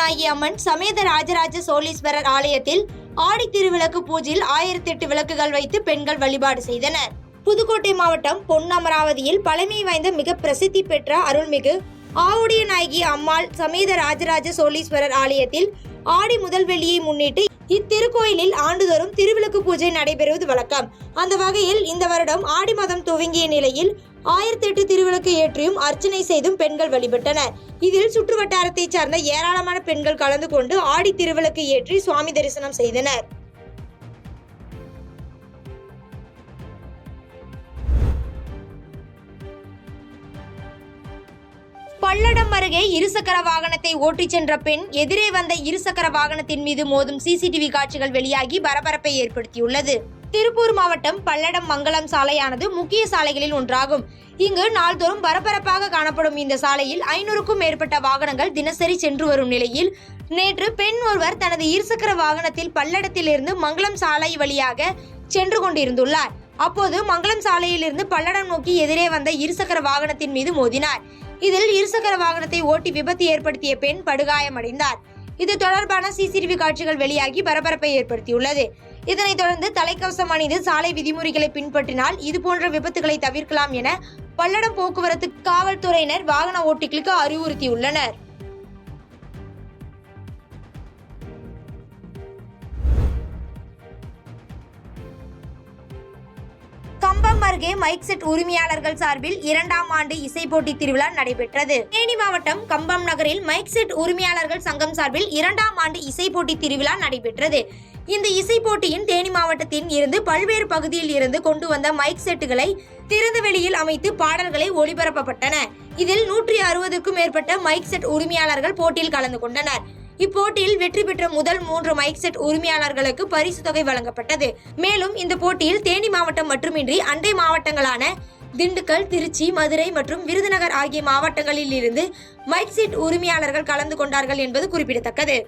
நாயகி அம்மன் சமேத ராஜராஜ சோழீஸ்வரர் ஆலயத்தில் ஆடி திருவிளக்கு பூஜையில் 1008 விளக்குகள் வைத்து பெண்கள் வழிபாடு செய்தனர். புதுக்கோட்டை மாவட்டம் பொன்னமராவதியில் பழமை வாய்ந்த மிக பிரசித்தி பெற்ற அருள்மிகு ஆவுடைய நாயகி அம்மாள் சமேத ராஜராஜ சோழீஸ்வரர் ஆலயத்தில் ஆடி முதல் வெள்ளியை முன்னிட்டு இத்திருக்கோயிலில் ஆண்டுதோறும் திருவிளக்கு பூஜை நடைபெறுவது வழக்கம். அந்த வகையில் இந்த வருடம் ஆடி மாதம் துவங்கிய நிலையில் 1008 திருவிளக்கு ஏற்றியும் அர்ச்சனை செய்தும் பெண்கள் வழிபட்டனர். இதில் சுற்று வட்டாரத்தை சார்ந்த ஏராளமான பெண்கள் கலந்து கொண்டு ஆடி திருவிளக்கு ஏற்றி சுவாமி தரிசனம் செய்தனர். பல்லடம் அருகே இருசக்கர வாகனத்தை ஓட்டிச் சென்ற பெண் எதிரே வந்த இருசக்கர வாகனத்தின் மீது மோதும் சிசிடிவி காட்சிகள் வெளியாகி பரபரப்பை ஏற்படுத்தியுள்ளது. திருப்பூர் மாவட்டம் பல்லடம் மங்கலம் சாலையானது முக்கிய சாலைகளில் ஒன்றாகும். இங்கு நாள்தோறும் பரபரப்பாக காணப்படும் இந்த சாலையில் 500க்கும் மேற்பட்ட வாகனங்கள் தினசரி சென்று வரும் நிலையில் நேற்று பெண் ஒருவர் தனது இருசக்கர வாகனத்தில் பல்லடத்திலிருந்து மங்கலம் சாலை வழியாக சென்று கொண்டிருந்துள்ளார். அப்போது மங்கலம் சாலையிலிருந்து பல்லடம் நோக்கி எதிரே வந்த இருசக்கர வாகனத்தின் மீது மோதினார். இதில் இருசக்கர வாகனத்தை ஓட்டி விபத்து ஏற்படுத்திய பெண் படுகாயமடைந்தார். இது தொடர்பான சிசிடிவி காட்சிகள் வெளியாகி பரபரப்பை ஏற்படுத்தியுள்ளது. இதனைத் தொடர்ந்து தலைக்கவசம் அணிந்து சாலை விதிமுறைகளை பின்பற்றினால் இதுபோன்ற விபத்துகளை தவிர்க்கலாம் என பல்லடம் போக்குவரத்து காவல்துறையினர் வாகன ஓட்டிகளுக்கு அறிவுறுத்தியுள்ளனர். கம்பம் அருகே மைக் செட் உரிமையாளர்கள் சார்பில் 2ஆம் ஆண்டு இசை போட்டி திருவிழா நடைபெற்றது. தேனி மாவட்டம் கம்பம் நகரில் மைக் செட் உரிமையாளர்கள் சங்கம் சார்பில் 2ஆம் ஆண்டு இசை போட்டி திருவிழா நடைபெற்றது. இந்த இசை போட்டியின் தேனி மாவட்டத்தின் இருந்து பல்வேறு பகுதியில் இருந்து கொண்டு வந்த மைக் செட்டுகளை திறந்த வெளியில் அமைத்து பாடல்களை ஒளிபரப்பப்பட்டன. இதில் 160க்கும் மேற்பட்ட மைக் செட் உரிமையாளர்கள் போட்டியில் கலந்து கொண்டனர். இப்போட்டியில் வெற்றி பெற்ற முதல் 3 மைக் செட் உரிமையாளர்களுக்கு பரிசு தொகை வழங்கப்பட்டது. மேலும் இந்த போட்டியில் தேனி மாவட்டம் மட்டுமின்றி அண்டை மாவட்டங்களான திண்டுக்கல், திருச்சி, மதுரை மற்றும் விருதுநகர் ஆகிய மாவட்டங்களில் இருந்து மைக் செட் உரிமையாளர்கள் கலந்து கொண்டார்கள் என்பது குறிப்பிடத்தக்கது.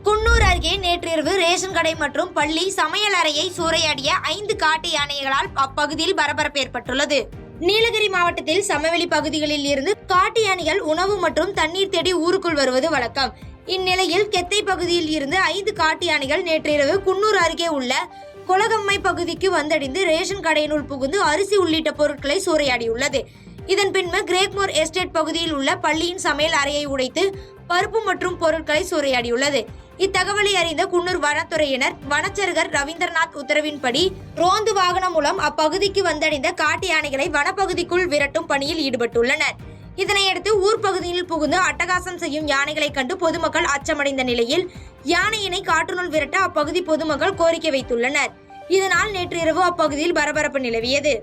குன்னூர் அருகே நேற்றிரவு ரேஷன் கடை மற்றும் பள்ளி சமையல் அறையை சூறையாடிய 5 காட்டு யானைகளால் அப்பகுதியில் பரபரப்பு ஏற்பட்டுள்ளது. நீலகிரி மாவட்டத்தில் சமவெளி பகுதிகளில் இருந்து காட்டு யானைகள் உணவு மற்றும் தண்ணீர் தேடி ஊருக்குள் வருவது வழக்கம். இந்நிலையில் கெத்தை பகுதியில் இருந்து 5 காட்டு யானைகள் நேற்றிரவு குன்னூர் அருகே உள்ள கொலகம்மை பகுதிக்கு வந்தடைந்து ரேஷன் கடையினுள் புகுந்து அரிசி உள்ளிட்ட பொருட்களை சூறையாடியுள்ளது. இதன் பின்பு கிரேக்மோர் எஸ்டேட் பகுதியில் உள்ள பள்ளியின் சமையல் அறையை உடைத்து பருப்பு மற்றும் பொருட்களை சூறையாடியுள்ளது. இத்தகவலை அறிந்த குன்னூர் வனத்துறையினர் வனச்சருகர் ரவீந்திரநாத் உத்தரவின்படி ரோந்து வாகனம் மூலம் அப்பகுதிக்கு வந்தடைந்த காட்டு யானைகளை வனப்பகுதிக்குள் விரட்டும் பணியில் ஈடுபட்டுள்ளனர். இதனையடுத்து ஊர் பகுதியில் புகுந்து அட்டகாசம் செய்யும் யானைகளை கண்டு பொதுமக்கள் அச்சமடைந்த நிலையில் யானையினை காட்டுக்குள் விரட்ட அப்பகுதி பொதுமக்கள் கோரிக்கை வைத்துள்ளனர். இதனால் நேற்று இரவு அப்பகுதியில் பரபரப்பு நிலவியது.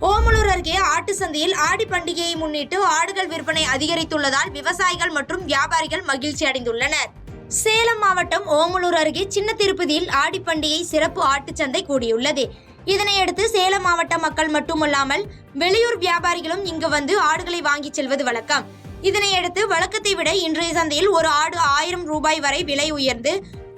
ஓமலூர் அருகே ஆட்டு சந்தையில் ஆடி பண்டிகையை முன்னிட்டு ஆடுகள் விற்பனை அதிகரித்துள்ளதால் விவசாயிகள் மற்றும் வியாபாரிகள் மகிழ்ச்சி அடைந்துள்ளனர். சேலம் மாவட்டம் ஓமலூர் அருகே சின்ன திருப்பதியில் ஆடி பண்டிகை சிறப்பு ஆட்டுச்சந்தை கூடியுள்ளது. இதனையடுத்து சேலம் மாவட்ட மக்கள் மட்டுமல்லாமல் வெளியூர் வியாபாரிகளும் இங்கு வந்து ஆடுகளை வாங்கி செல்வது வழக்கம். இதனையடுத்து வழக்கத்தை விட இன்றைய சந்தையில் ஒரு ஆடு 1000 ரூபாய் வரை விலை உயர்ந்து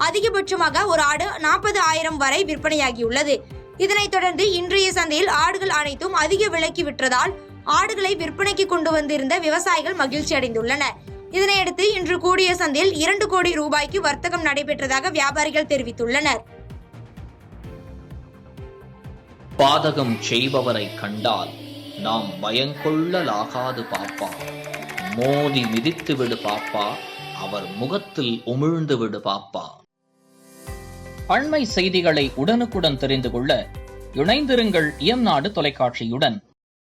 அதிகபட்சமாக ஒரு ஆடு 40,000 வரை விற்பனையாகியுள்ளது. இதனைத் தொடர்ந்து இன்றைய சந்தையில் ஆடுகள் அனைத்தும் அதிக விலைக்கு விற்றதால் ஆடுகளை விற்பனைக்கு கொண்டு வந்திருந்த விவசாயிகள் மகிழ்ச்சி அடைந்துள்ளனர். இதனையடுத்து இன்று கூடிய சந்தையில் 2 கோடி ரூபாய்க்கு வர்த்தகம் நடைபெற்றதாக வியாபாரிகள் தெரிவித்துள்ளனர். பாதகம் செய்பவரை கண்டால் நாம் பயங்கொள்ளலாகாது பாப்பா, மோதி மிதித்து விடு பாப்பா, அவர் முகத்தில் உமிழ்ந்து விடு பாப்பா. அண்மை செய்திகளை உடனுக்குடன் தெரிந்து கொள்ள இணைந்திருங்கள் இயம்நாடு தொலைக்காட்சியுடன்.